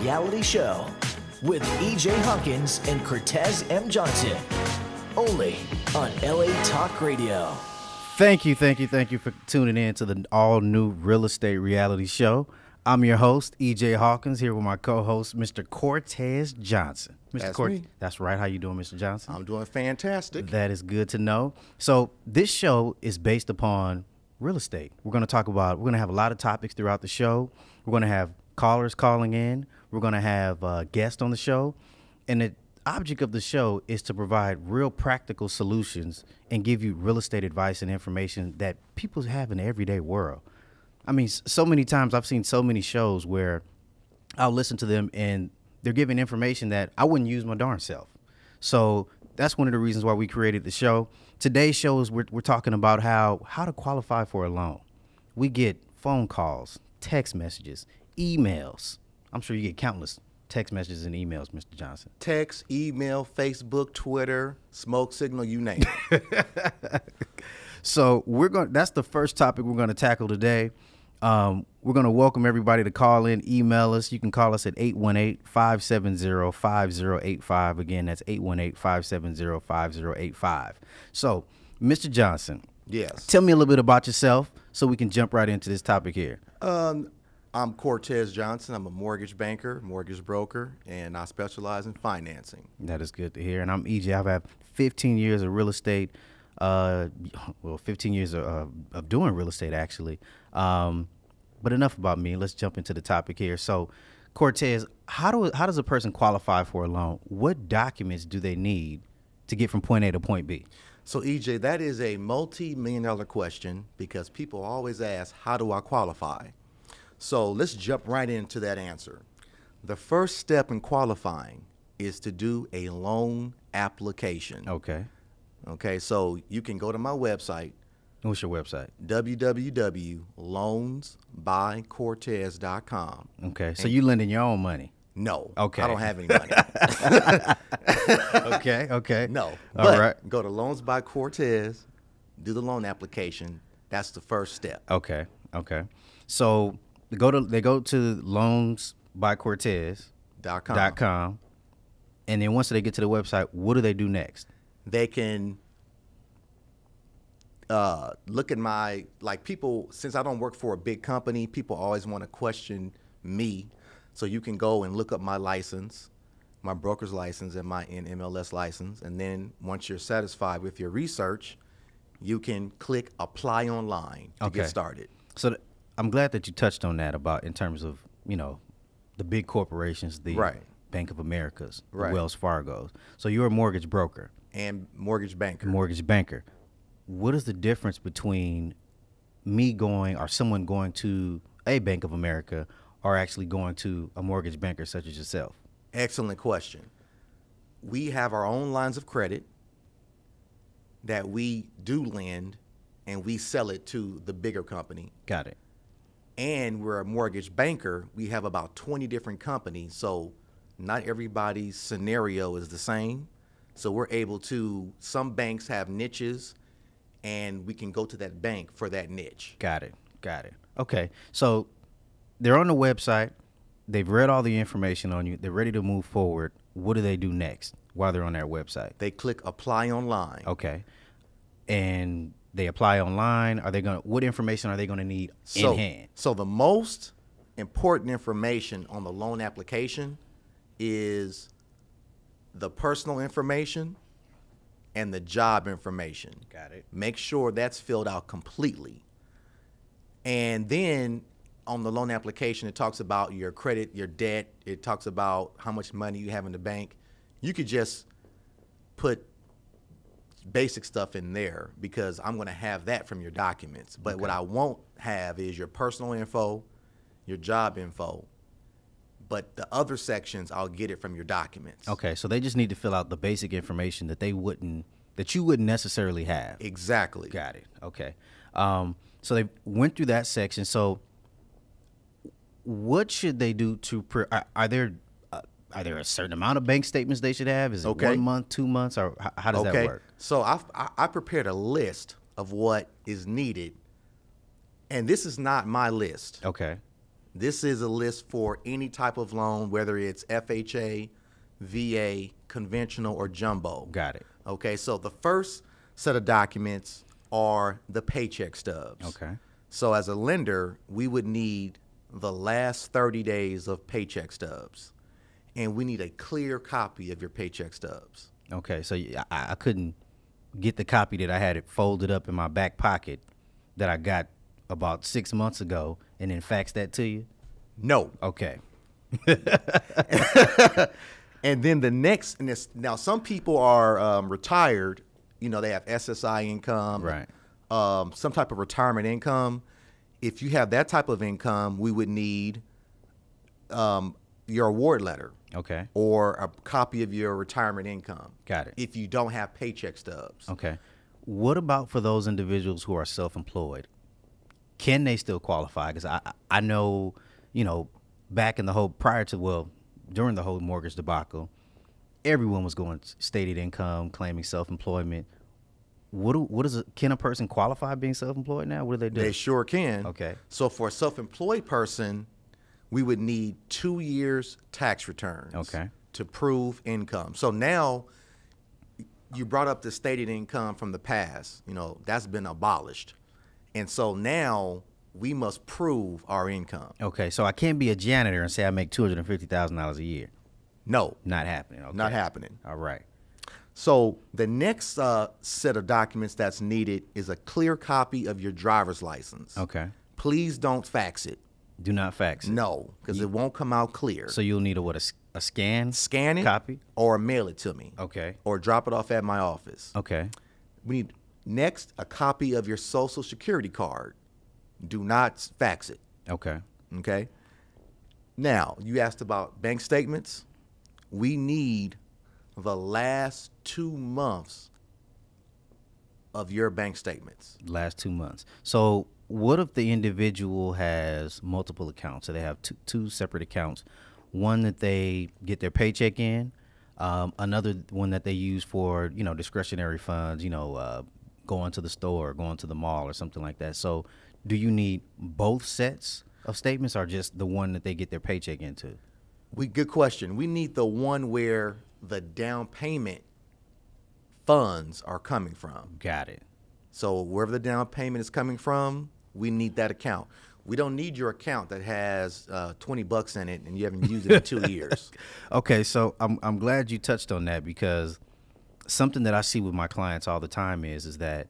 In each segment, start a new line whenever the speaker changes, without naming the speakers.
reality show with E.J. Hawkins and Cortez M. Johnson. Only on LA Talk Radio.
Thank you for tuning in to the all-new real estate reality show. I'm your host, E.J. Hawkins, here with my co-host, Mr. Cortez Johnson.
That's me.
That's right. How you doing, Mr. Johnson?
I'm doing fantastic.
That is good to know. So this show is based upon real estate. We're going to have a lot of topics throughout the show. We're going to have callers calling in. We're going to have guests on the show. And the object of the show is to provide real practical solutions and give you real estate advice and information that people have in the everyday world. I mean, so many times I've seen so many shows where I'll listen to them and they're giving information that I wouldn't use my darn self. So that's one of the reasons why we created the show. Today's show is we're talking about how to qualify for a loan. We get phone calls, text messages, emails. I'm sure you get countless text messages and emails, Mr. Johnson.
Text, email, Facebook, Twitter, smoke signal, you name it.
So that's the first topic we're going to tackle today. We're going to welcome everybody to call in, email us. You can call us at 818-570-5085. Again, that's 818-570-5085. So, Mr. Johnson.
Yes.
Tell me a little bit about yourself so we can jump right into this topic here.
I'm Cortez Johnson. I'm a mortgage banker, mortgage broker, and I specialize in financing.
That is good to hear. And I'm EJ. I've had 15 years of real estate. 15 years of doing real estate, actually. But enough about me. Let's jump into the topic here. So, Cortez, how does a person qualify for a loan? What documents do they need to get from point A to point B?
So, EJ, that is a multi-million-dollar question because people always ask, how do I qualify? So let's jump right into that answer. The first step in qualifying is to do a loan application.
Okay.
Okay, so you can go to my website.
What's your website?
www.loansbycortez.com.
Okay, so you lending your own money?
No.
Okay.
I don't have any money.
Okay.
No.
All right.
Go to Loans by Cortez, do the loan application. That's the first step.
Okay. So they go to loansbycortez.com. And then once they get to the website, what do they do next?
They can look at people, since I don't work for a big company, people always want to question me. So you can go and look up my license, my broker's license and my NMLS license. And then once you're satisfied with your research, you can click apply online to get started.
So I'm glad that you touched on that about in terms of, the big corporations, the Bank of Americas, the Wells Fargo's. So you're a mortgage broker.
And mortgage banker.
What is the difference between me going or someone going to a Bank of America or actually going to a mortgage banker such as yourself?
Excellent question. We have our own lines of credit that we do lend and we sell it to the bigger company.
Got it.
And we're a mortgage banker. We have about 20 different companies. So not everybody's scenario is the same. So we're able to, some banks have niches, and we can go to that bank for that niche.
Got it. Okay. So they're on the website. They've read all the information on you. They're ready to move forward. What do they do next while they're on their website?
They click apply online.
Okay. And they apply online. What information are they going to need in hand?
So the most important information on the loan application is the personal information and the job information.
Got it.
Make sure that's filled out completely. And then on the loan application, it talks about your credit, your debt. It talks about how much money you have in the bank. You could just put basic stuff in there because I'm going to have that from your documents. But what I won't have is your personal info, your job info. But the other sections, I'll get it from your documents.
Okay, so they just need to fill out the basic information that you wouldn't necessarily have.
Exactly.
Got it. Okay. So they went through that section. So what should they do are there a certain amount of bank statements they should have? Is it 1 month, 2 months, or how does that work?
So I prepared a list of what is needed, and this is not my list.
Okay.
This is a list for any type of loan, whether it's FHA, VA, conventional, or jumbo.
Got it.
Okay, so the first set of documents are the paycheck stubs.
Okay.
So as a lender, we would need the last 30 days of paycheck stubs, and we need a clear copy of your paycheck stubs.
Okay, so I couldn't get the copy that I had it folded up in my back pocket that I got about 6 months ago and then fax that to you?
No.
Okay.
And then the next, and now some people are retired, you know, they have SSI income,
Right.
Some type of retirement income. If you have that type of income, we would need your award letter.
Okay.
Or a copy of your retirement income.
Got it.
If you don't have paycheck stubs.
Okay. What about for those individuals who are self-employed? Can they still qualify? Because I know, you know, back in the whole during the whole mortgage debacle, everyone was going stated income, claiming self-employment. Can a person qualify being self-employed now? What do they do?
They sure can.
Okay.
So for a self-employed person, we would need 2 years tax returns.
Okay.
To prove income. So now you brought up the stated income from the past. You know, that's been abolished. And so now we must prove our income.
Okay, so I can't be a janitor and say I make $250,000 a year.
No.
Not happening. Okay.
Not happening.
All right.
So the next set of documents that's needed is a clear copy of your driver's license.
Okay.
Please don't fax it.
Do not fax it.
No, because it won't come out clear.
So you'll need a scan?
Scan it.
Copy?
Or mail it to me.
Okay.
Or drop it off at my office.
Okay.
We need, next, a copy of your Social Security card. Do not fax it.
Okay.
Okay? Now, you asked about bank statements. We need the last 2 months of your bank statements.
Last 2 months. So what if the individual has multiple accounts? So they have two separate accounts. One that they get their paycheck in, another one that they use for, you know, discretionary funds, you know, going to the store, going to the mall or something like that. So do you need both sets of statements or just the one that they get their paycheck into?
Good question. We need the one where the down payment funds are coming from.
Got it.
So wherever the down payment is coming from, we need that account. We don't need your account that has $20 in it and you haven't used it in 2 years.
Okay, so I'm glad you touched on that, because something that I see with my clients all the time is that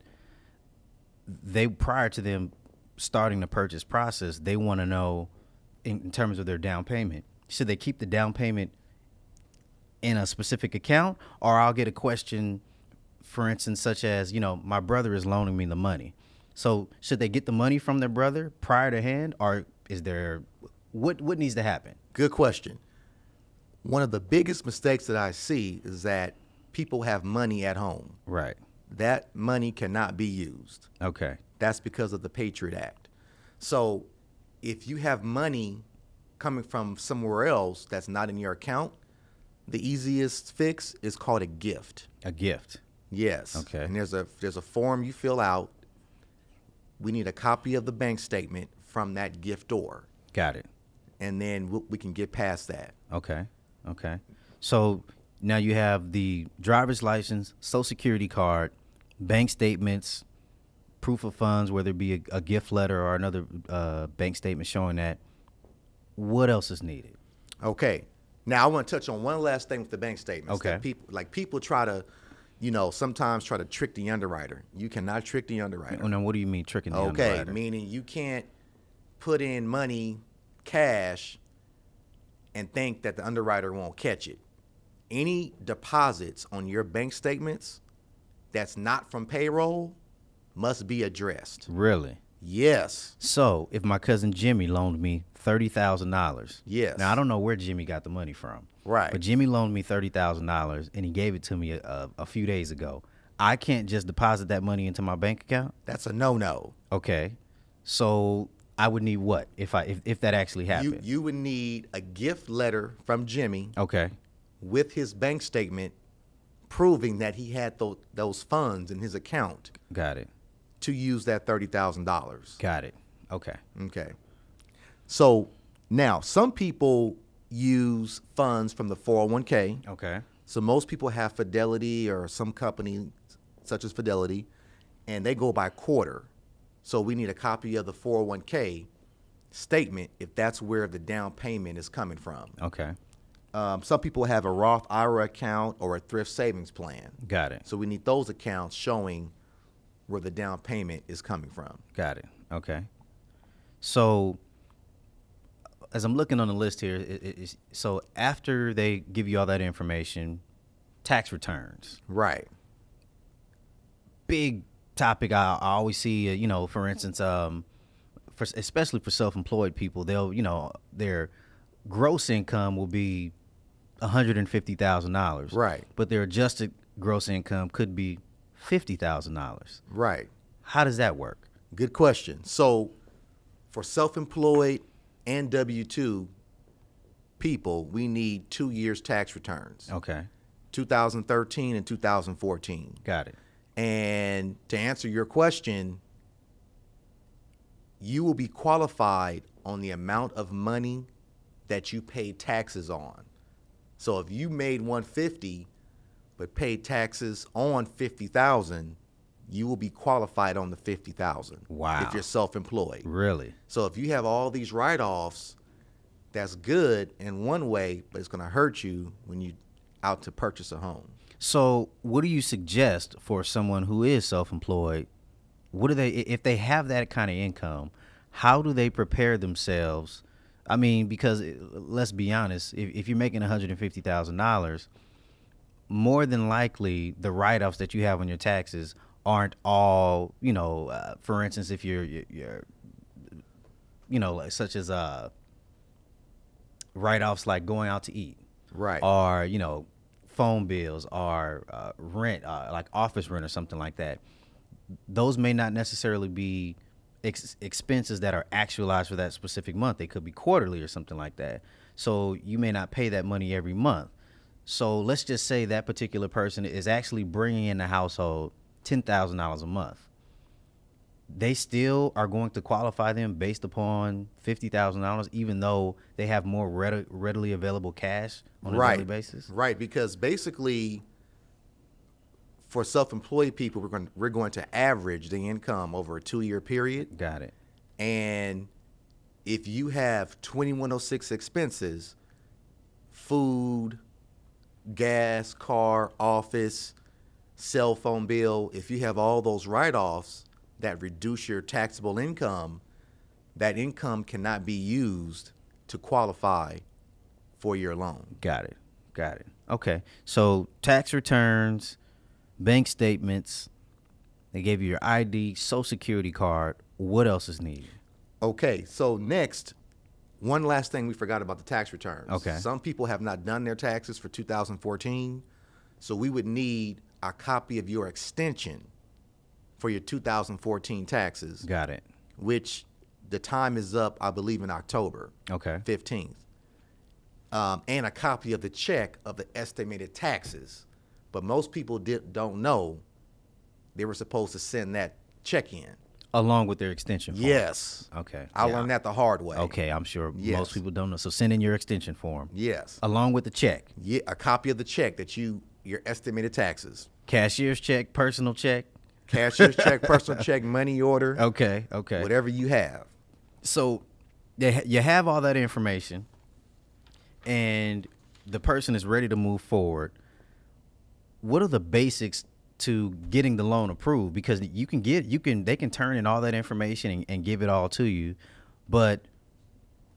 they, prior to them starting the purchase process, they want to know in terms of their down payment, should they keep the down payment in a specific account? Or I'll get a question, for instance, such as, you know, my brother is loaning me the money. So should they get the money from their brother prior to hand, or is there, what needs to happen?
Good question. One of the biggest mistakes that I see is that people have money at home.
Right.
That money cannot be used.
Okay.
That's because of the Patriot Act. So if you have money coming from somewhere else that's not in your account, the easiest fix is called a gift.
A gift.
Yes.
Okay.
And there's a form you fill out. We need a copy of the bank statement from that giftor.
Got it.
And then we can get past that.
Okay. Okay. So now you have the driver's license, Social Security card, bank statements, proof of funds, whether it be a gift letter or another bank statement showing that. What else is needed?
Okay. Now I want to touch on one last thing with the bank statements.
Okay.
That people try to, you know, sometimes try to trick the underwriter. You cannot trick the underwriter.
Oh, now, what do you mean tricking the
Okay,
underwriter?
meaning you can't put in money, cash, and think that the underwriter won't catch it. Any deposits on your bank statements that's not from payroll must be addressed.
Really?
Yes.
So if my cousin Jimmy loaned me $30,000.
Yes.
Now I don't know where Jimmy got the money from.
Right.
But Jimmy loaned me $30,000 and he gave it to me a few days ago. I can't just deposit that money into my bank account?
That's a no-no.
Okay. So I would need what if that actually happened?
You would need a gift letter from Jimmy
Okay.
with his bank statement proving that he had those funds in his account
Got it.
to use that $30,000.
Got it. Okay.
Okay. So Now, some people use funds from the 401k.
Okay.
So most people have Fidelity or some company such as Fidelity, and they go by quarter. So we need a copy of the 401k statement if that's where the down payment is coming from.
Okay.
Some people have a Roth IRA account or a thrift savings plan.
Got it.
So we need those accounts showing where the down payment is coming from.
Got it. Okay. So as I'm looking on the list here, so after they give you all that information, tax returns.
Right.
Big topic I always see, for instance, especially for self-employed people, they'll, their gross income will be $150,000.
Right.
But their adjusted gross income could be $50,000.
Right.
How does that work?
Good question. So for self-employed and W-2 people, we need 2 years tax returns.
Okay.
2013 and 2014.
Got it.
And to answer your question, you will be qualified on the amount of money that you paid taxes on. So if you made 150 but paid taxes on 50,000, you will be qualified on the 50,000.
Wow.
If you're self-employed.
Really?
So if you have all these write-offs, that's good in one way, but it's going to hurt you when you out to purchase a home.
So what do you suggest for someone who is self-employed? What do they, if they have that kind of income, how do they prepare themselves? I mean, because let's be honest, if you're making $150,000, more than likely the write-offs that you have on your taxes aren't all, for instance, if you're such as write-offs like going out to eat.
Right.
Or, phone bills or rent, like office rent or something like that. Those may not necessarily be expenses that are actualized for that specific month. They could be quarterly or something like that. So you may not pay that money every month. So let's just say that particular person is actually bringing in the household $10,000 a month. They still are going to qualify them based upon $50,000, even though they have more readily available cash on a daily basis.
Right, because basically, for self-employed people, we're going to average the income over a 2-year period.
Got it.
And if you have 2106 expenses, food, gas, car, office, cell phone bill, if you have all those write-offs that reduce your taxable income, that income cannot be used to qualify for your loan.
Got it. Okay. So tax returns, bank statements, they gave you your ID, social security card. What else is needed?
Okay, so next, one last thing we forgot about the tax returns.
Okay.
Some people have not done their taxes for 2014, so we would need a copy of your extension for your 2014 taxes.
Got it.
Which the time is up, I believe, in October 15th. And a copy of the check of the estimated taxes. But most people don't know they were supposed to send that check in.
Along with their extension form.
Yes.
Okay.
I learned that the hard way.
Okay, I'm sure
Yes.
most people don't know. So send in your extension form.
Yes.
Along with the check.
Yeah, a copy of the check that your estimated taxes.
Cashier's check, personal check.
Cashier's check, personal check, money order.
Okay.
Whatever you have.
So you have all that information, and the person is ready to move forward. What are the basics to getting the loan approved? Because they can turn in all that information and give it all to you, but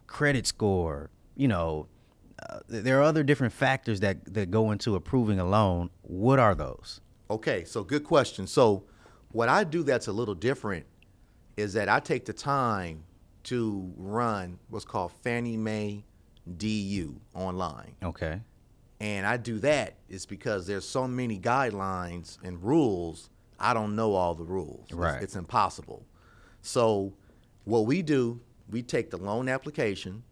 credit score, there are other different factors that go into approving a loan. What are those?
Okay, so good question. So what I do that's a little different is that I take the time to run what's called Fannie Mae DU online.
Okay.
And I do that is because there's so many guidelines and rules, I don't know all the rules.
Right.
It's impossible. So what we do, we take the loan application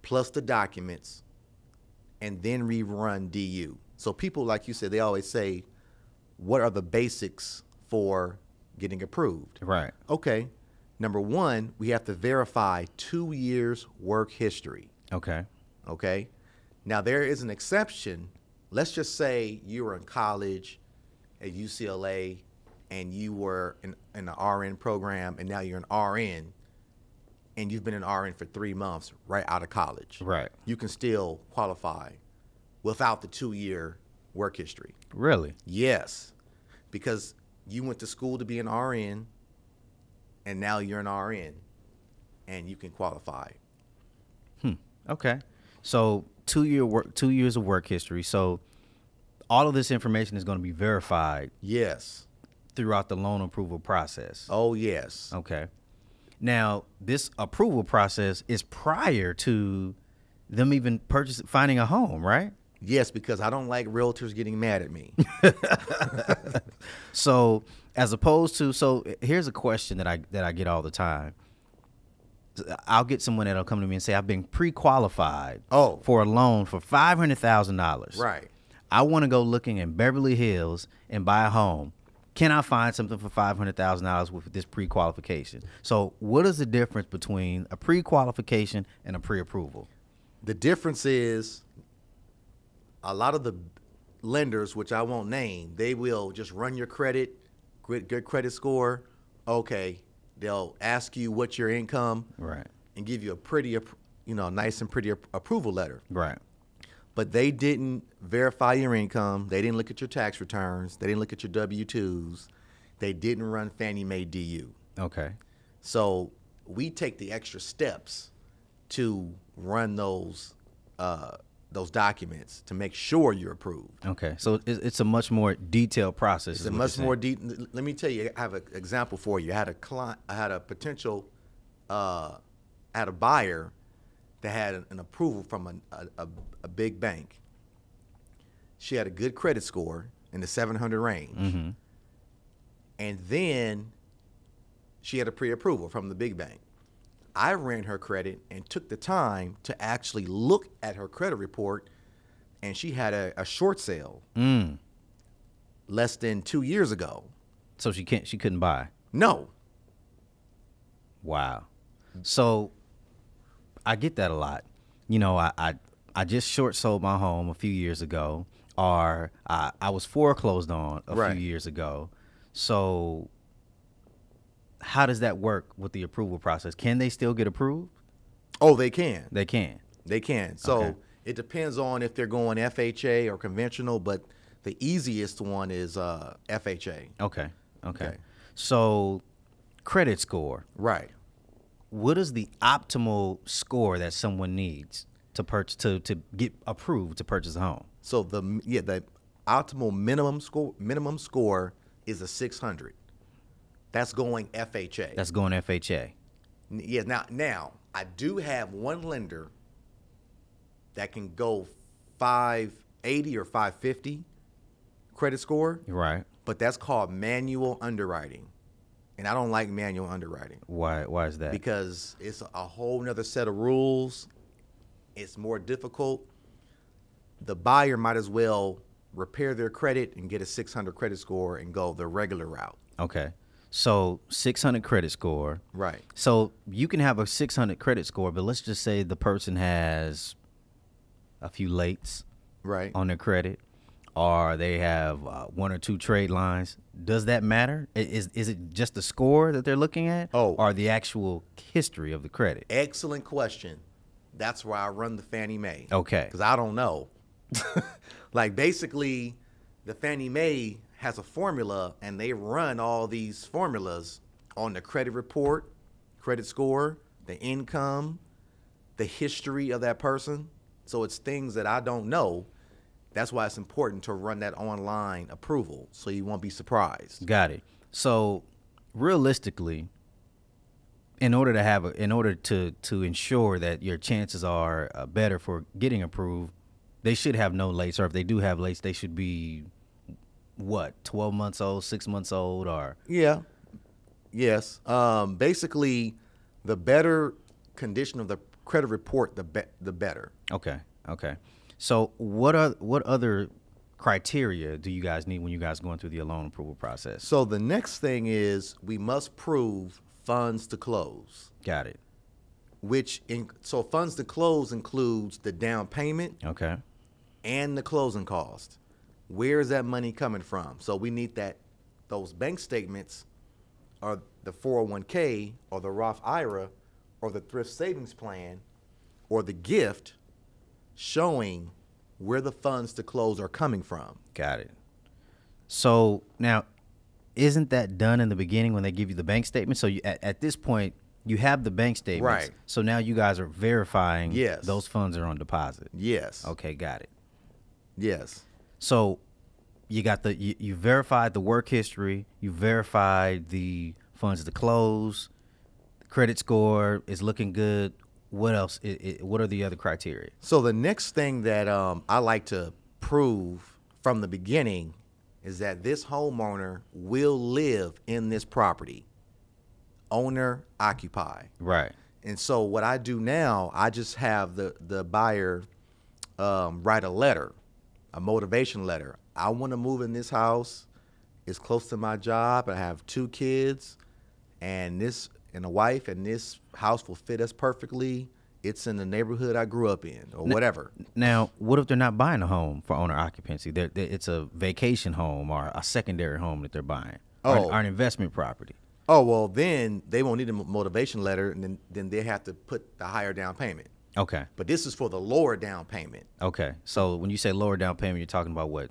plus the documents and then rerun DU. So people, like you said, they always say, what are the basics for getting approved?
Right.
Okay. Number one, we have to verify 2 years work history.
Okay.
Okay. Now there is an exception. Let's just say you were in college at UCLA and you were in the RN program, and now you're an RN and you've been an RN for 3 months right out of college.
Right.
You can still qualify without the 2-year work history.
Really?
Yes. Because you went to school to be an RN and now you're an RN and you can qualify.
Okay. So 2 years of work history. So all of this information is going to be verified
Yes.
throughout the loan approval process.
Oh, yes.
Okay. Now, this approval process is prior to them even finding a home, right?
Yes, because I don't like realtors getting mad at me.
So, as opposed to, so here's a question that I get all the time. I'll get someone that'll come to me and say, I've been pre-qualified for a loan for $500,000.
Right.
I want to go looking in Beverly Hills and buy a home. Can I find something for $500,000 with this pre-qualification? So what is the difference between a pre-qualification and a pre-approval?
The difference is a lot of the lenders, which I won't name, they will just run your credit, good credit score. Okay. They'll ask you what's your income.
Right.
And give you a pretty, nice and pretty approval letter.
Right.
But they didn't verify your income. They didn't look at your tax returns. They didn't look at your W-2s. They didn't run Fannie Mae DU.
Okay.
So we take the extra steps to run those documents to make sure you're approved.
Okay. So it's a much more detailed process.
It's a much more let me tell you, I have an example for you. I had a buyer that had an approval from a big bank. She had a good credit score in the 700 range.
Mm-hmm.
And then she had a pre-approval from the big bank. I ran her credit and took the time to actually look at her credit report, and she had a short sale less than 2 years ago.
So she couldn't buy.
No.
Wow. So I get that a lot. I just short sold my home a few years ago, or I was foreclosed on a few years ago. So how does that work with the approval process? Can they still get approved?
Oh, they can.
They can.
They can. So
Okay.
it depends on if they're going FHA or conventional, but the easiest one is FHA.
Okay. So credit score.
Right.
What is the optimal score that someone needs to purchase to get approved to purchase a home?
So the optimal minimum score is a 600. That's going FHA.
That's going FHA.
Yeah. Now I do have one lender that can go 580 or 550 credit score.
Right.
But that's called manual underwriting, and I don't like manual underwriting.
Why is that?
Because it's a whole nother set of rules. It's more difficult. The buyer might as well repair their credit and get a 600 credit score and go the regular route.
Okay. So 600 credit score.
Right.
So you can have a 600 credit score, but let's just say the person has a few lates
Right.
on their credit, or they have 1 or 2 trade lines. Does that matter? Is it just the score that they're looking at, or the actual history of the credit?
Excellent question. That's why I run the Fannie Mae.
Okay.
Because I don't know. Like basically, the Fannie Mae has a formula, and they run all these formulas on the credit report, credit score, the income, the history of that person. So it's things that I don't know. That's why it's important to run that online approval so you won't be surprised.
Got it. So realistically, in order to ensure that your chances are better for getting approved, they should have no lates, or if they do have lates, they should be what, 12 months old, 6 months old, or
Yeah. Yes. Basically, the better condition of the credit report, the better.
Okay. So what other criteria do you guys need when you guys going through the loan approval process?
So the next thing is we must prove funds to close.
Got it.
So funds to close includes the down payment
Okay.
and the closing cost. Where is that money coming from? So we need those bank statements, or the 401k, or the Roth IRA, or the thrift savings plan, or the gift, showing where the funds to close are coming from.
Got it. So now, isn't that done in the beginning when they give you the bank statement? So at this point, you have the bank statements.
Right.
So now you guys are verifying
Yes.
those funds are on deposit.
Yes.
Okay, got it.
Yes.
So you got you verified the work history, you verified the funds to close, the credit score is looking good. What else? What are the other criteria?
So the next thing that I like to prove from the beginning is that this homeowner will live in this property. Owner occupy.
Right.
And so what I do now, I just have the buyer write a letter, a motivation letter. I want to move in this house. It's close to my job. I have 2 kids and a wife, and this house will fit us perfectly. It's in the neighborhood I grew up in, or whatever.
Now, what if they're not buying a home for owner occupancy? It's a vacation home or a secondary home that they're buying, or an investment property.
Oh, well, then they won't need a motivation letter, and then they have to put the higher down payment.
Okay.
But this is for the lower down payment.
Okay. So when you say lower down payment, you're talking about what?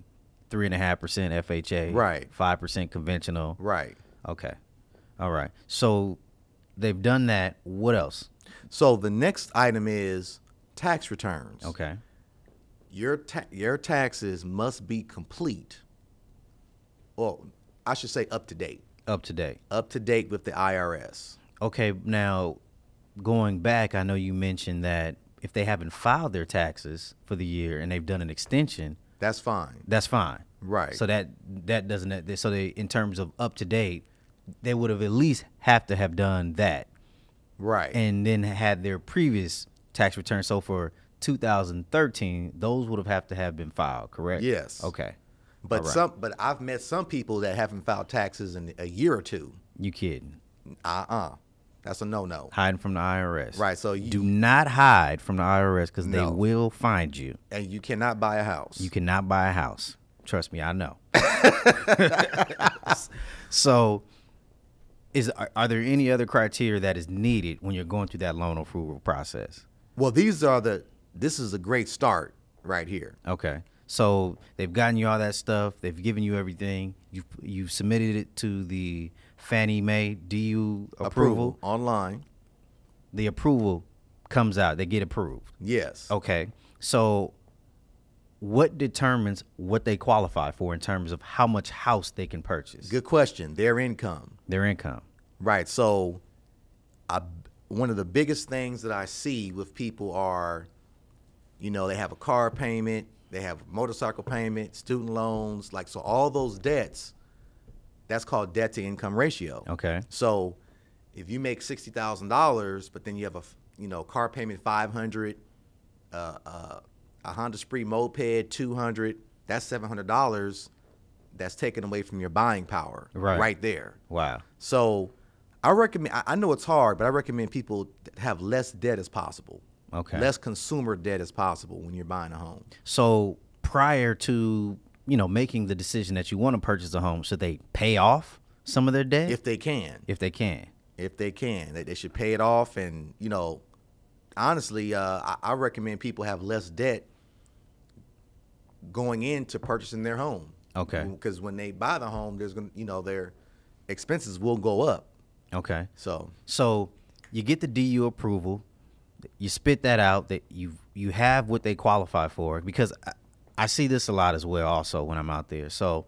3.5% FHA,
Right.
5% conventional.
Right.
Okay. All right. So they've done that. What else?
So the next item is tax returns.
Okay.
Your taxes must be complete. Well, I should say up to date.
Up to date.
Up to date with the IRS.
Okay. Now, going back, I know you mentioned that if they haven't filed their taxes for the year and they've done an extension,
That's fine.
that's fine.
Right.
So that doesn't. So they, in terms of up to date, they would have at least have to have done that,
Right.
and then had their previous tax return. So for 2013, those would have to have been filed, correct?
Yes.
Okay.
But
All right.
but I've met some people that haven't filed taxes in a year or two.
You kidding?
That's a no-no.
Hiding from the IRS.
Right. So
Do not hide from the IRS because they
No.
will find you.
and you cannot buy a house.
You cannot buy a house. Trust me, I know. So, are there any other criteria that is needed when you're going through that loan approval process?
Well, this is a great start right here.
Okay. So they've gotten you all that stuff. They've given you everything. You've submitted it to the Fannie Mae DU approval.
online.
The approval comes out. They get approved.
Yes.
Okay. So what determines what they qualify for in terms of how much house they can purchase?
Good question. Their income.
Their income.
Right. So one of the biggest things that I see with people are, they have a car payment, they have a motorcycle payment, student loans, so all those debts, that's called debt to income ratio.
Okay.
So if you make $60,000, but then you have a car payment $500, a Honda Spree moped $200, that's $700 that's taken away from your buying power.
Right
there.
Wow.
So I recommend, I know it's hard, but I recommend people have less debt as possible.
Okay.
Less consumer debt as possible when you're buying a home.
So prior to, making the decision that you want to purchase a home, should they pay off some of their debt?
If they can.
If they can.
If they can. They should pay it off. And, honestly, I recommend people have less debt going into purchasing their home.
Okay.
Because when they buy the home, there's going to, their expenses will go up.
Okay.
So
you get the DU approval, you spit that out, that you have what they qualify for, because I see this a lot as well also when I'm out there. So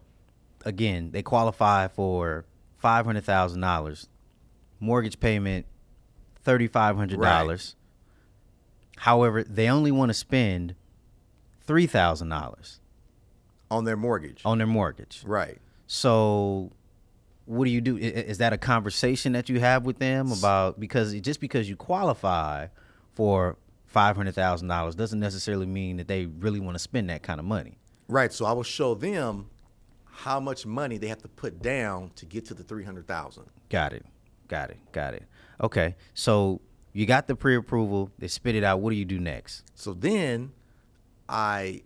again, they qualify for $500,000, mortgage payment $3,500.
Right.
However, they only want to spend $3,000
on their mortgage.
on their mortgage.
Right.
So what do you do? Is that a conversation that you have with them about, because just because you qualify for $500,000 doesn't necessarily mean that they really want to spend that kind of money.
Right. So I will show them how much money they have to put down to get to the $300,000.
Got it. Got it. Okay, so you got the pre-approval. They spit it out. What do you do next?
So then I,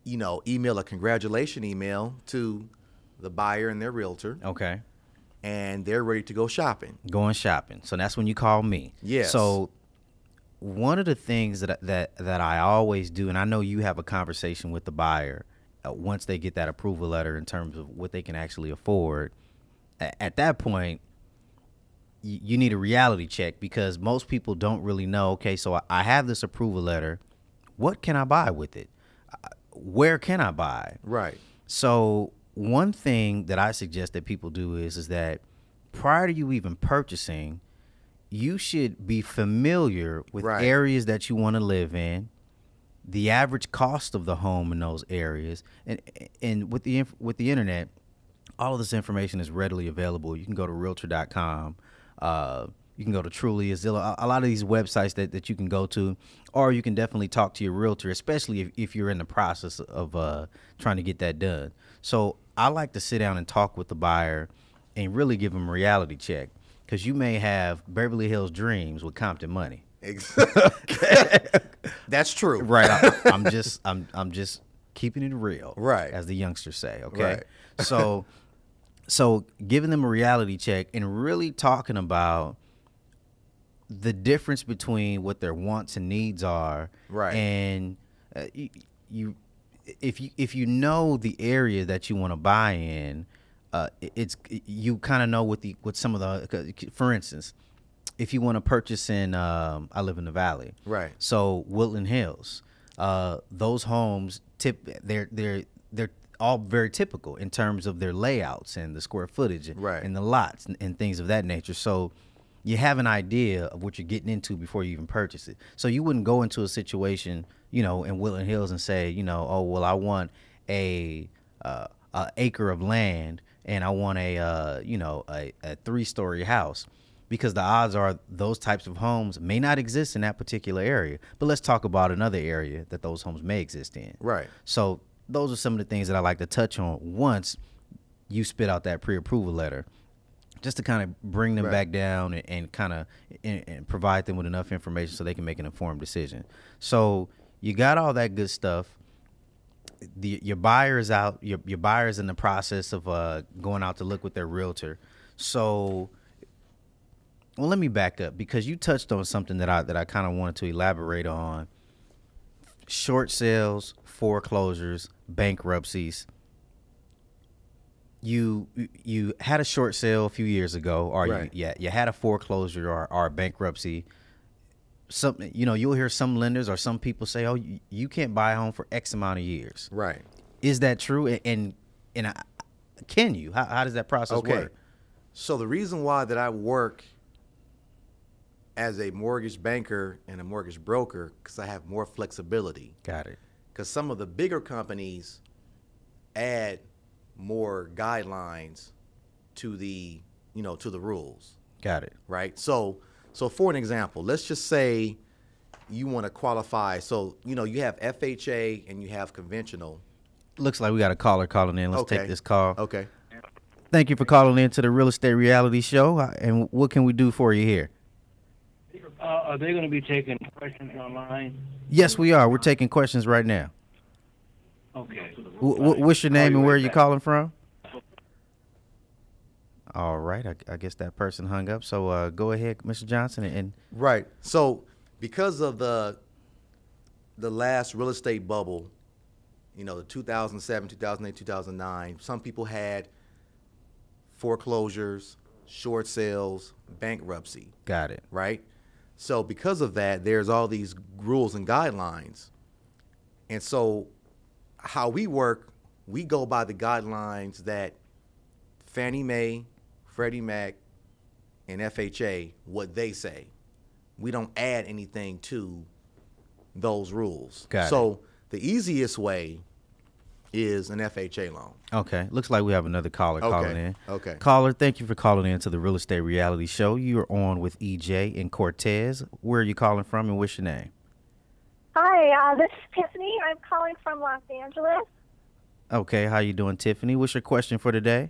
email a congratulation email to the buyer and their realtor,
Okay.
and they're ready to go shopping.
Going shopping. So that's when you call me.
Yes.
So one of the things that I always do, and I know you have a conversation with the buyer once they get that approval letter in terms of what they can actually afford. At that point, you need a reality check, because most people don't really know, okay, so I have this approval letter. What can I buy with it? Where can I buy?
Right.
So one thing that I suggest that people do is that prior to you even purchasing, you should be familiar with
Right.
areas that you want to live in, the average cost of the home in those areas, and with the internet, all of this information is readily available. You can go to Realtor.com. You can go to Truly, Zillow, a lot of these websites that you can go to, or you can definitely talk to your realtor, especially if you're in the process of trying to get that done. So I like to sit down and talk with the buyer and really give them a reality check, because you may have Beverly Hills dreams with Compton money.
That's true.
Right. I'm just keeping it real.
Right.
As the youngsters say. Okay.
Right.
So giving them a reality check and really talking about the difference between what their wants and needs are.
Right.
And if you know the area that you want to buy in, you kind of know what some of the, for instance, if you want to purchase in, I live in the Valley.
Right.
So Woodland Hills, those homes they're all very typical in terms of their layouts and the square footage,
Right.
and the lots and things of that nature. So you have an idea of what you're getting into before you even purchase it. So you wouldn't go into a situation, in Woodland Hills and say, oh, well, I want a acre of land and I want a 3-story house, because the odds are those types of homes may not exist in that particular area. But let's talk about another area that those homes may exist in.
Right.
So those are some of the things that I like to touch on once you spit out that pre-approval letter, just to kind of bring them
Right.
back down and kind of and provide them with enough information so they can make an informed decision. So you got all that good stuff. Your buyer is out. Your buyer is in the process of going out to look with their realtor. So, well, let me back up, because you touched on something that I kind of wanted to elaborate on. Short sales, foreclosures, bankruptcies. You had a short sale a few years ago, or
Right.
you had a foreclosure or a bankruptcy. You'll hear some lenders or some people say, "Oh, you can't buy a home for X amount of years."
Right.
Is that true? And can you? How does that process work?
So the reason why that I work as a mortgage banker and a mortgage broker, because I have more flexibility.
Got it.
Because some of the bigger companies add more guidelines to the rules,
Got it.
right? So for an example, let's just say you want to qualify. So you have FHA and you have conventional.
Looks like we got a caller calling in. Let's
Okay.
take this call.
Okay.
Thank you for calling in to the Real Estate Reality Show. And what can we do for you here?
Are they going to be taking questions online?
Yes, we are. We're taking questions right now.
Okay.
What's your name and where are you
back.
calling from? All right. I guess that person hung up. So go ahead, Mr. Johnson. And
Right. So because of the last real estate bubble, the 2007, 2008, 2009, some people had foreclosures, short sales, bankruptcy,
got it.
right? So because of that, there's all these rules and guidelines. And so how we work, we go by the guidelines that Fannie Mae, Freddie Mac, and FHA, what they say. We don't add anything to those rules.
Got
So the easiest way is an FHA loan.
Okay. Looks like we have another caller calling in.
Okay.
Caller, thank you for calling in to the Real Estate Reality Show. You're on with EJ and Cortez. Where are you calling from and what's your name?
Hi, this is Tiffany. I'm calling from Los Angeles.
Okay. How you doing, Tiffany? What's your question for today?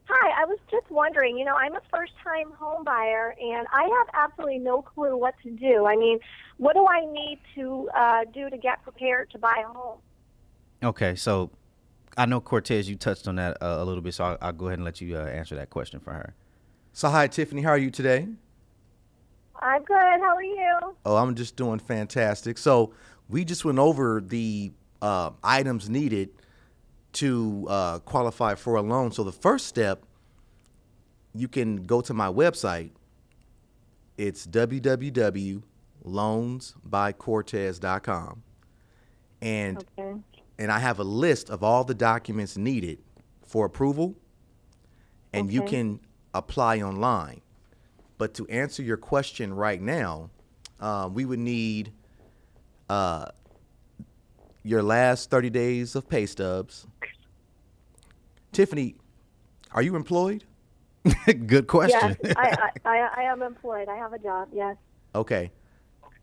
Hi, I was just wondering, I'm a first-time home buyer, and I have absolutely no clue what to do. I mean, what do I need to do to get prepared to buy a home?
Okay, so I know, Cortez, you touched on that a little bit, so I'll go ahead and let you answer that question for her.
So, hi, Tiffany. How are you today?
I'm good. How are you?
Oh, I'm just doing fantastic. So, we just went over the items needed to qualify for a loan. So, the first step, you can go to my website. It's www.loansbycortez.com. And I have a list of all the documents needed for approval, and you can apply online. But to answer your question right now, we would need your last 30 days of pay stubs. Tiffany, are you employed?
Good question.
Yes, I am employed. I have a job, yes.
Okay.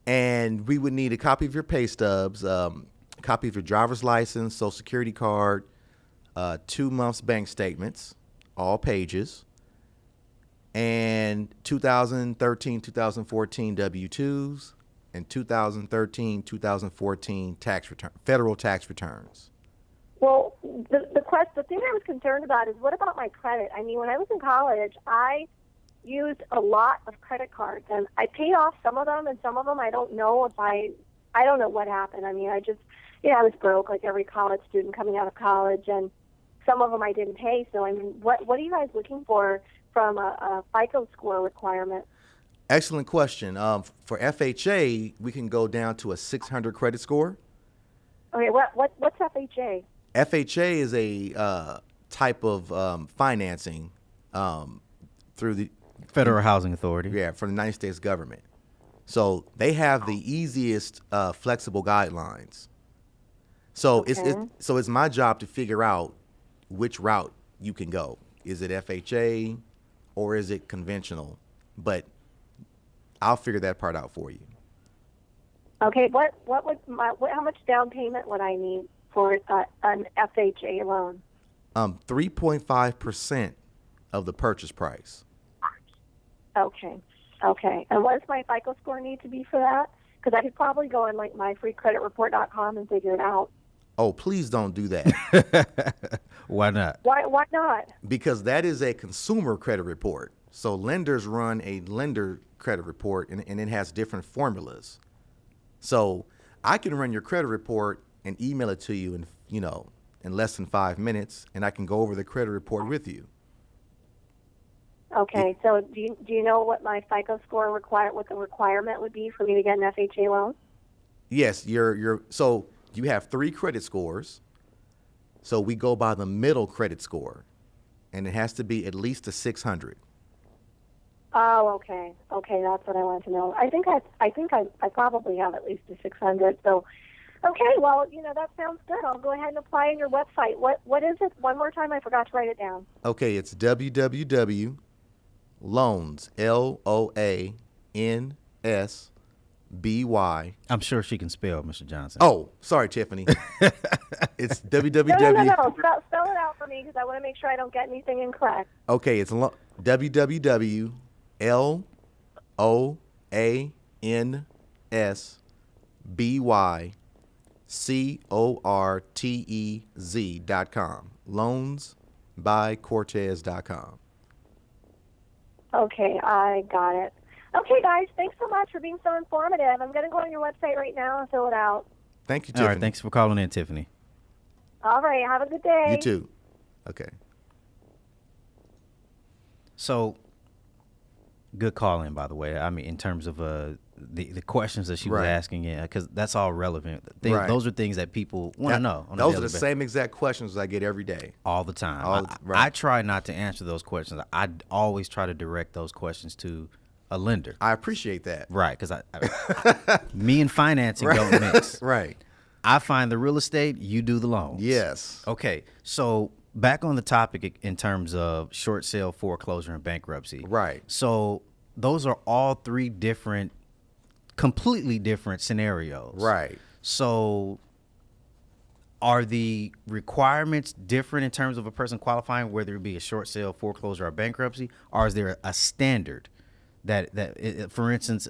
And we would need a copy of your pay stubs, a copy of your driver's license, social security card, 2 months bank statements, all pages, and 2013, 2014 W-2s, and 2013, 2014 tax return, federal tax returns.
Well, the thing I was concerned about is, what about my credit? I mean, when I was in college, I used a lot of credit cards, and I paid off some of them, and some of them I don't know if I don't know what happened. I mean, I was broke like every college student coming out of college, and some of them I didn't pay. So, I mean, what are you guys looking for from a FICO score requirement?
Excellent question. For FHA, we can go down to a 600 credit score.
Okay, what's FHA?
FHA is a type of financing through the
Federal Housing Authority.
Yeah, from the United States government. So they have the easiest flexible guidelines. So it's my job to figure out which route you can go. Is it FHA or is it conventional? But I'll figure that part out for you.
Okay, how much down payment would I need for an FHA loan?
3.5% of the purchase price.
Okay. And what does my FICO score need to be for that? Because I could probably go on like myfreecreditreport.com and figure it out.
Oh, please don't do that.
Why not?
Why not?
Because that is a consumer credit report. So lenders run a lender credit report, and it has different formulas. So I can run your credit report and email it to you in less than 5 minutes, and I can go over the credit report with you.
Okay, so do you know what my FICO score what the requirement would be for me to get an FHA loan?
Yes, so you have 3 credit scores. So we go by the middle credit score, and it has to be at least a 600.
Oh, okay. Okay, that's what I wanted to know. I think I probably have at least a 600. So, okay, well, that sounds good. I'll go ahead and apply on your website. What is it? One more time, I forgot to write it down.
Okay, it's www.loans, LOANSBY.
I'm sure she can spell, Mr. Johnson.
Oh, sorry, Tiffany. It's www.
No. Spell it out for me because I want to make sure I don't get anything incorrect.
Okay, it's LOANSBYCORTEZ.com. Loansbycortez.com.
Okay, I got it. Okay, guys, thanks so much for being so informative. I'm going to go on your website right now and fill it out.
Thank you, Tiffany.
All right, thanks for calling in, Tiffany.
All right, have a good day.
You too. Okay.
So, good call in, by the way. I mean, in terms of the questions that she was asking, because that's all relevant. Those are things that people want to know.
Those are the same exact questions I get every day.
All the time. I try not to answer those questions. I always try to direct those questions to a lender.
I appreciate that.
Right, because me and financing don't mix.
Right.
I find the real estate, you do the loans.
Yes.
Okay, so back on the topic in terms of short sale, foreclosure, and bankruptcy.
Right.
So those are all 3 completely different scenarios.
Right.
So Are the requirements different in terms of a person qualifying, whether it be a short sale, foreclosure, or bankruptcy, or is there a standard for instance,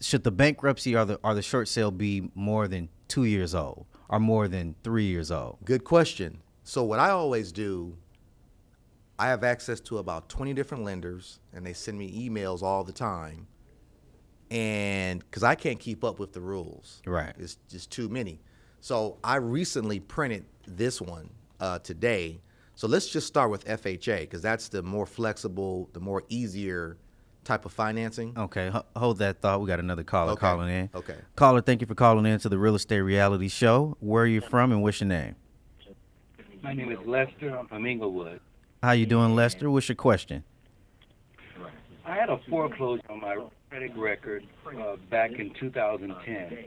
should the bankruptcy or the short sale be more than 2 years old or more than 3 years old?
Good question. So what I always do, I have access to about 20 different lenders, and they send me emails all the time. And because I can't keep up with the rules.
Right.
It's just too many. So I recently printed this one today. So let's just start with FHA, because that's the more flexible, the more easier type of financing.
Okay, hold that thought. We got another caller calling in.
Okay.
Caller, thank you for calling in to the Real Estate Reality Show. Where are you from and what's your name?
My name is Lester. I'm from Inglewood.
How you doing, Lester? What's your question?
I had a foreclosure on my credit record back in 2010.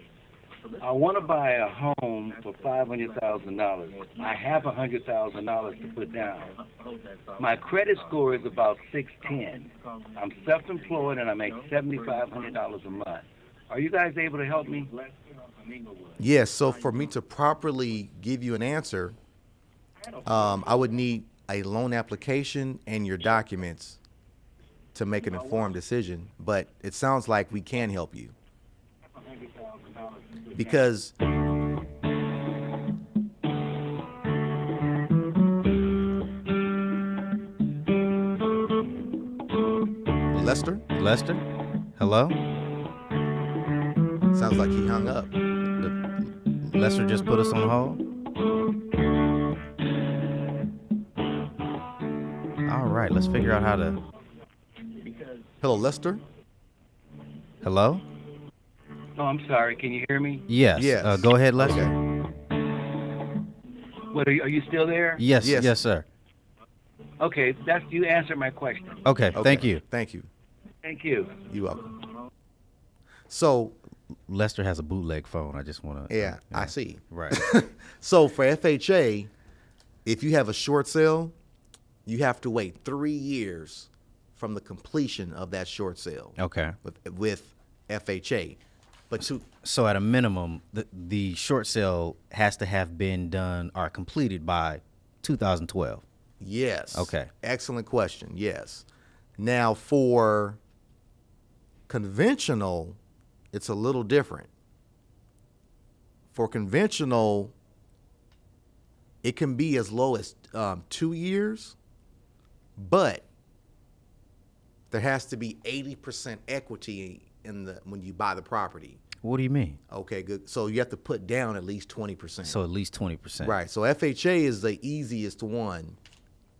I want to buy a home for $500,000. I have $100,000 to put down. My credit score is about 610. I'm self-employed and I make $7,500 a month. Are you guys able to help me?
Yes. So for me to properly give you an answer, I would need a loan application and your documents to make an informed decision. But it sounds like we can help you. Because Lester?
Lester? Hello?
Sounds like he hung up.
Lester just put us on hold? All right, let's figure out how to...
Hello, Lester?
Hello?
Oh, I'm sorry. Can you hear me?
Yes.
Yes.
Go ahead, Lester.
Okay.
What, are you still there?
Yes,
Yes.
yes, sir.
Okay, you answered my question.
Okay, thank you.
Thank you.
Thank you.
You're welcome. So,
Lester has a bootleg phone. I just want to...
yeah, I see.
Right.
So for FHA, if you have a short sale, you have to wait 3 years from the completion of that short sale.
Okay.
With FHA. But
So at a minimum, the short sale has to have been done or completed by 2012.
yes.
Okay.
Excellent question. Yes. Now for conventional, it's a little different. For conventional, it can be as low as 2 years, but there has to be 80% equity when you buy the property.
What do you mean?
Okay, good. So you have to put down at least 20%.
So at least 20%.
Right. So FHA is the easiest one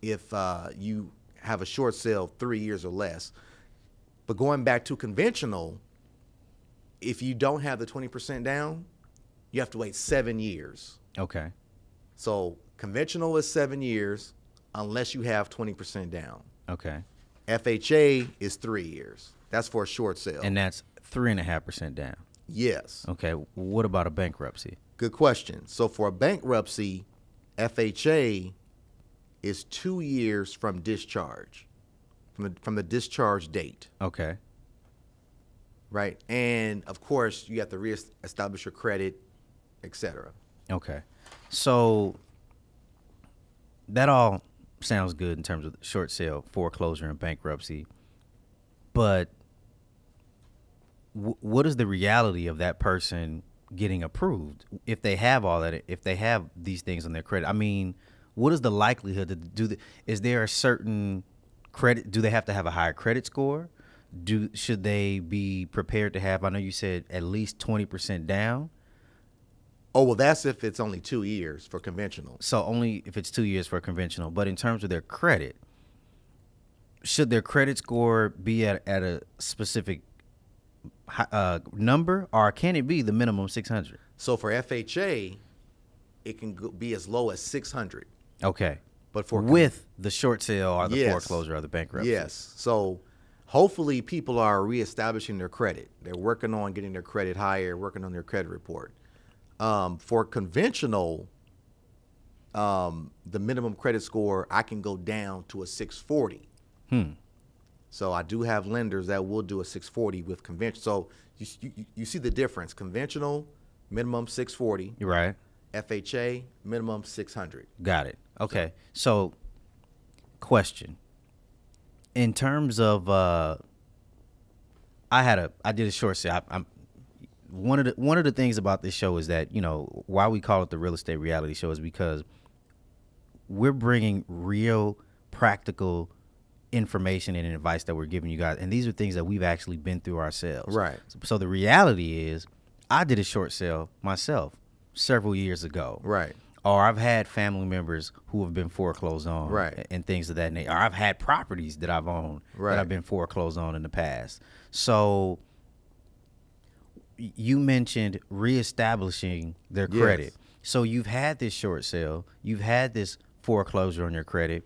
if you have a short sale 3 years or less. But going back to conventional, if you don't have the 20% down, you have to wait 7 years.
Okay.
So conventional is 7 years unless you have 20% down.
Okay.
FHA is 3 years. That's for a short sale.
And that's 3.5% down.
Yes.
Okay. What about a bankruptcy?
Good question. So for a bankruptcy, FHA is 2 years from discharge, from the discharge date.
Okay.
Right. And of course, you have to reestablish your credit, etc.
Okay. So that all sounds good in terms of short sale, foreclosure, and bankruptcy. But what is the reality of that person getting approved if they have all that, if they have these things on their credit? I mean, what is the likelihood to do? Is there a certain credit? Do they have to have a higher credit score? Should they be prepared to have? I know you said at least 20% down.
Oh, well, that's if it's only 2 years for conventional.
So only if it's 2 years for conventional. But in terms of their credit, should their credit score be at a specific number, or can it be the minimum 600?
So for FHA, it can be as low as 600.
Okay.
But for
with the short sale or the
Yes.
foreclosure or the bankruptcy.
Yes. So hopefully people are reestablishing their credit. They're working on getting their credit higher, working on their credit report. For conventional, the minimum credit score, I can go down to a 640. So I do have lenders that will do a 640 with conventional. So you see the difference. Conventional, minimum 640.
You're right.
FHA, minimum 600.
Got it. Okay. So, question. In terms of, I did a short sale. I'm one of the things about this show is that, you know, why we call it the real estate reality show is because we're bringing real practical information and advice that we're giving you guys, and these are things that we've actually been through ourselves.
Right.
So the reality is, I did a short sale myself several years ago.
Right.
Or I've had family members who have been foreclosed on,
Right.
and things of that nature. Or I've had properties that I've owned
Right.
that I've been foreclosed on in the past. So you mentioned reestablishing their
Yes.
credit. So you've had this short sale, you've had this foreclosure on your credit.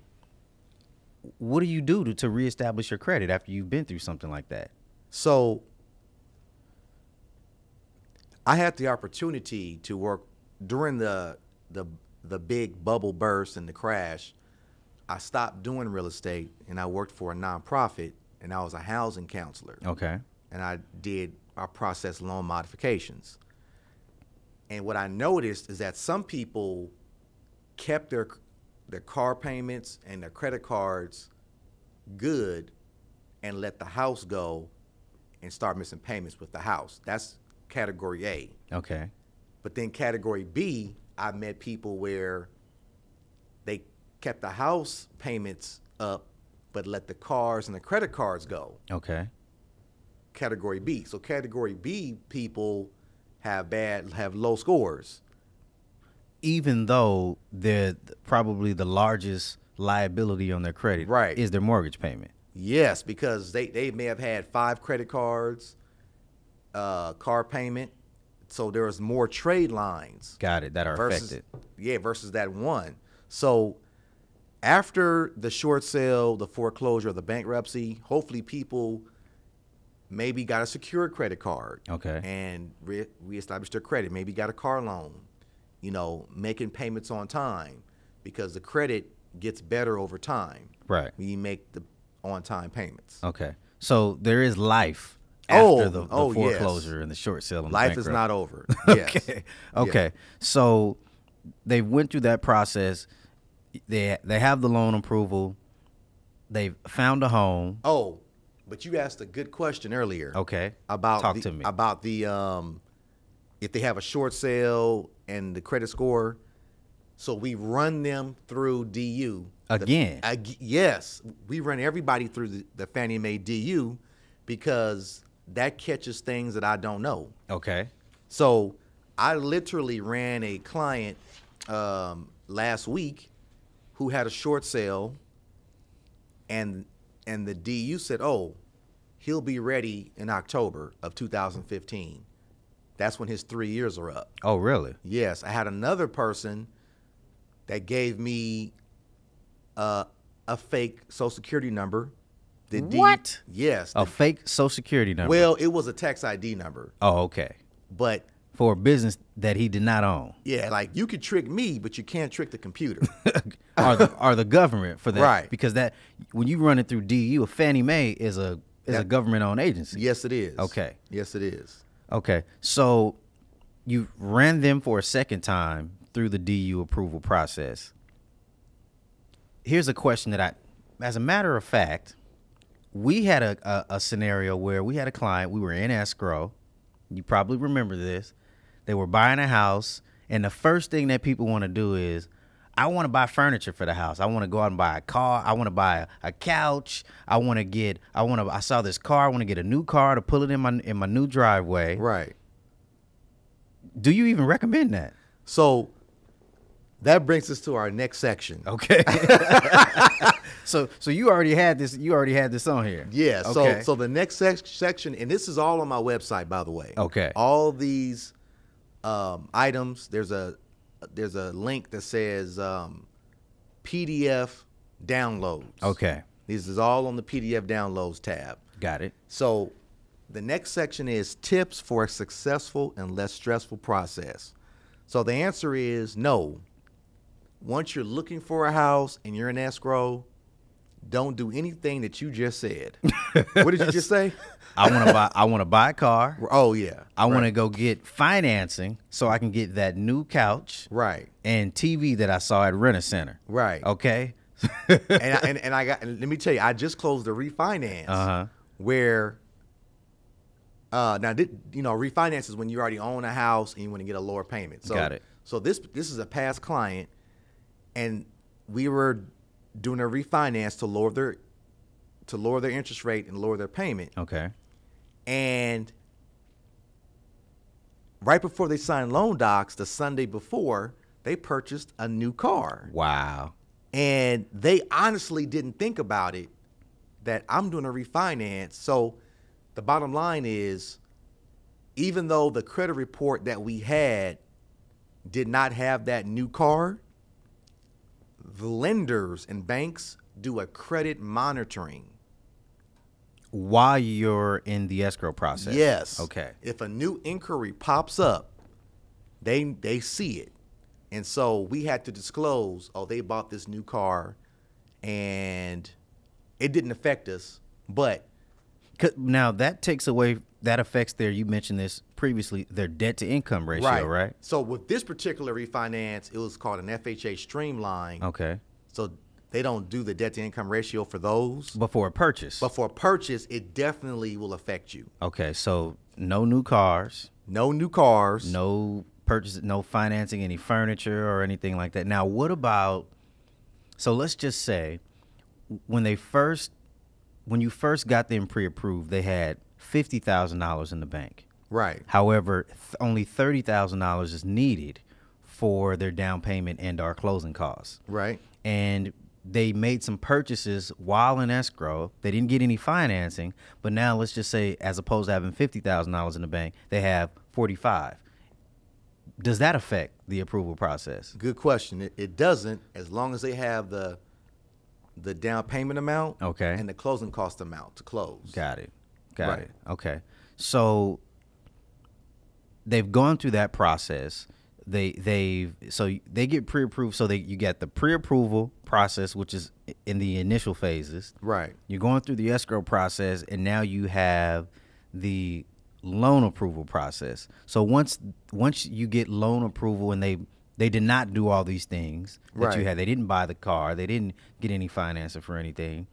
What do you do to reestablish your credit after you've been through something like that?
So I had the opportunity to work during the big bubble burst and the crash. I stopped doing real estate and I worked for a nonprofit, and I was a housing counselor.
Okay.
And I processed loan modifications. And what I noticed is that some people kept their car payments and their credit cards good and let the house go and start missing payments with the house. That's category A.
Okay.
But then category B, I met people where they kept the house payments up but let the cars and the credit cards go.
Okay.
Category B. So category B people have low scores.
Even though they're probably the largest liability on their credit,
Right.
is their mortgage payment.
Yes, because they may have had 5 credit cards, car payment, so there was more trade lines.
Got it. That are
versus,
affected.
Yeah, versus that one. So after the short sale, the foreclosure, the bankruptcy, hopefully people maybe got a secured credit card.
Okay.
And reestablished their credit. Maybe got a car loan. You know, making payments on time, because the credit gets better over time.
Right.
When you make the on-time payments.
Okay. So there is life after the
yes.
foreclosure and the short sale. And the
Life is
bankrupt-
not over. Yes.
Okay. Okay. So they went through that process. They have the loan approval. They've found a home.
Oh, but you asked a good question earlier.
Okay.
About
Talk to me.
about the if they have a short sale and the credit score. So we run them through DU
Again.
Yes, we run everybody through the Fannie Mae DU because that catches things that I don't know.
Okay.
So I literally ran a client last week who had a short sale, and the DU said, oh, he'll be ready in October of 2015. That's when his 3 years are up.
Oh, really?
Yes, I had another person that gave me a fake Social Security number.
What?
Yes.
A fake Social Security number.
Well, it was a tax ID number,
Oh, okay.
but
For a business that he did not own.
yeah, like you could trick me, but you can't trick the computer.
Or the government for that.
Right.
Because that when you run it through DU, a Fannie Mae is a government-owned agency.
Yes, it is.
Okay.
Yes, it is.
Okay. So you ran them for a second time through the DU approval process. Here's a question that as a matter of fact, we had a scenario where we had a client, we were in escrow. You probably remember this. They were buying a house, and the first thing that people want to do is, I want to buy furniture for the house. I want to go out and buy a car. I want to buy a couch. I saw this car. I want to get a new car to pull it in my new driveway.
Right.
Do you even recommend that?
So that brings us to our next section.
Okay. So you already had this. You already had this on here.
Yeah.
Okay.
So the next section, and this is all on my website, by the way.
Okay.
All these items. There's a link that says PDF downloads.
Okay.
This is all on the PDF downloads tab.
Got it.
So the next section is tips for a successful and less stressful process. So the answer is no. Once you're looking for a house and you're in escrow, don't do anything that you just said. What did you just say?
I want to buy a car.
Oh yeah.
I want to go get financing so I can get that new couch
Right.
and TV that I saw at Rent-A-Center.
Right.
Okay.
and let me tell you, I just closed a refinance where now refinance is when you already own a house and you want to get a lower payment. So,
Got it.
So this is a past client, and we were doing a refinance to lower their interest rate and lower their payment.
Okay.
And right before they signed loan docs, the Sunday before, they purchased a new car.
Wow.
And they honestly didn't think about it, that I'm doing a refinance. So the bottom line is, even though the credit report that we had did not have that new car, the lenders and banks do a credit monitoring.
While you're in the escrow process?
Yes.
Okay.
If a new inquiry pops up, they see it. And so we had to disclose, oh, they bought this new car, and it didn't affect us, but
Now that affects you mentioned this previously, their debt to income ratio, right?
So with this particular refinance, it was called an FHA Streamline.
Okay.
So they don't do the debt to income ratio for those.
Before a purchase.
But for a purchase, it definitely will affect you.
Okay, so no new cars.
No new cars.
No purchase, no financing any furniture or anything like that. Now, what about, so let's just say when you first got them pre-approved, they had $50,000 in the bank.
Right.
However, only $30,000 is needed for their down payment and our closing costs.
Right. And
they made some purchases while in escrow. They didn't get any financing, but now let's just say, as opposed to having $50,000 in the bank, they have $45,000. Does that affect the approval process?
Good question. It doesn't, as long as they have the down payment amount,
okay,
and the closing cost amount to close.
Got it. Got it. Okay. So they've gone through that process. They get pre-approved. So you get the pre-approval process, which is in the initial phases. Right. You're going through the escrow process, and now you have the loan approval process. So once you get loan approval, and they did not do all these things that you had. They didn't buy the car. They didn't get any financing for anything,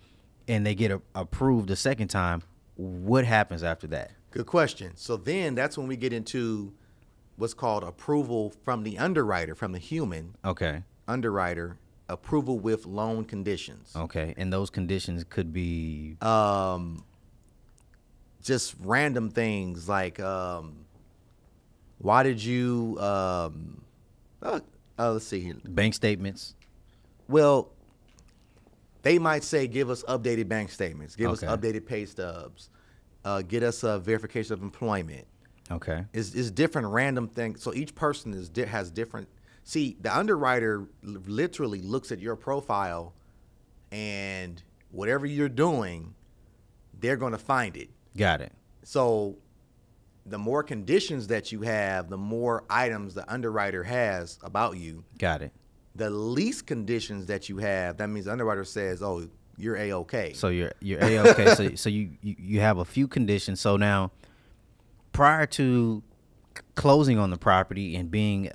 and they get approved a second time. What happens after that?
Good question. So then that's when we get into what's called approval from the underwriter, from the human.
Okay.
Underwriter, approval with loan conditions.
Okay. And those conditions could be
just random things like why did you let's see here.
Bank statements.
Well, they might say, give us updated bank statements, give us updated pay stubs, get us a verification of employment.
Okay.
It's different random things. So each person has different. See, the underwriter literally looks at your profile, and whatever you're doing, they're going to find it.
Got it.
So the more conditions that you have, the more items the underwriter has about you.
Got it.
The least conditions that you have, that means the underwriter says, oh, you're A-okay.
So you're A-okay. so you have a few conditions. So now, prior to closing on the property and being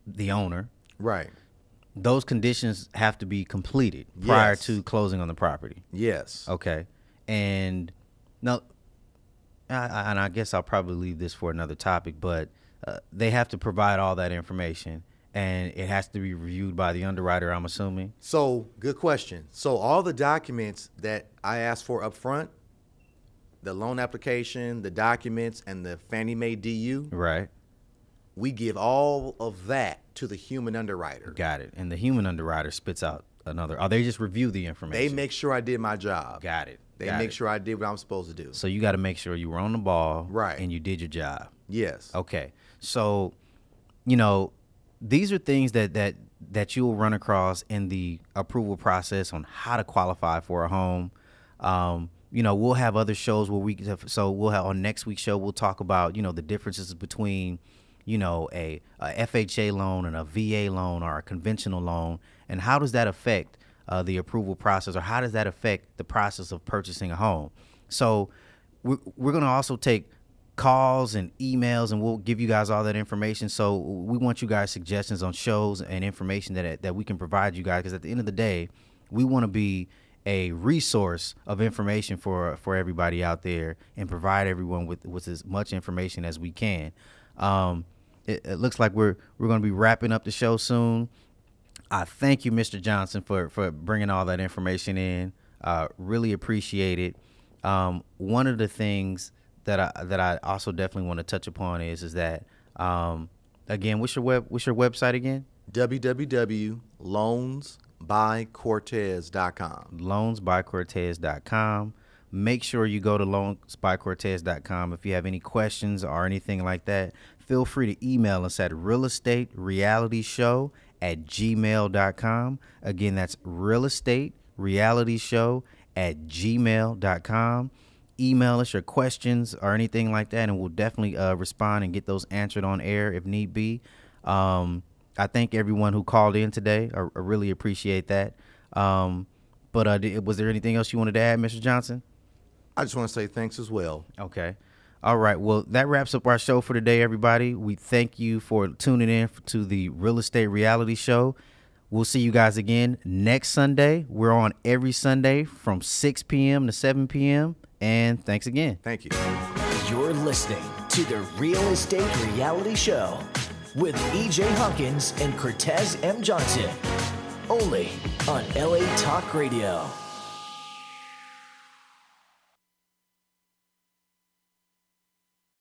the owner,
right,
those conditions have to be completed prior to closing on the property.
Yes.
Okay. And now, and I guess I'll probably leave this for another topic, but they have to provide all that information, and it has to be reviewed by the underwriter, I'm assuming.
So, good question. So all the documents that I asked for up front, the loan application, the documents, and the Fannie Mae DU,
right,
we give all of that to the human underwriter.
Got it. And the human underwriter spits out another, or they just review the information?
They make sure I did my job.
Got it.
They make sure I did what I'm supposed to do.
So you got to make sure you were on the ball,
right,
and you did your job.
Yes.
Okay. So, these are things that you'll run across in the approval process on how to qualify for a home. We'll have other shows where we'll have on next week's show, we'll talk about, the differences between, a FHA loan and a VA loan or a conventional loan, and how does that affect the approval process, or how does that affect the process of purchasing a home? So we're going to also take calls and emails, and we'll give you guys all that information. So we want you guys suggestions on shows and information that we can provide you guys, because at the end of the day, we want to be a resource of information for everybody out there and provide everyone with as much information as we can. It looks like we're going to be wrapping up the show soon. I thank you, Mr. Johnson, for bringing all that information in. Really appreciate it. One of the things that I also definitely want to touch upon is that again, what's your website again?
www.loansbycortez.com.
Loansbycortez.com. Make sure you go to loansbycortez.com. If you have any questions or anything like that, feel free to email us at realestaterealityshow@gmail.com. Again, that's realestaterealityshow@gmail.com. Email us your questions or anything like that, and we'll definitely respond and get those answered on air if need be. I thank everyone who called in today. I really appreciate that. But was there anything else you wanted to add, Mr. Johnson?
I just want to say thanks as well.
Okay. All right. Well, that wraps up our show for today, everybody. We thank you for tuning in to the Real Estate Reality Show. We'll see you guys again next Sunday. We're on every Sunday from 6 p.m. to 7 p.m. And thanks again.
Thank you.
You're listening to the Real Estate Reality Show with E.J. Hawkins and Cortez M. Johnson. Only on LA Talk Radio.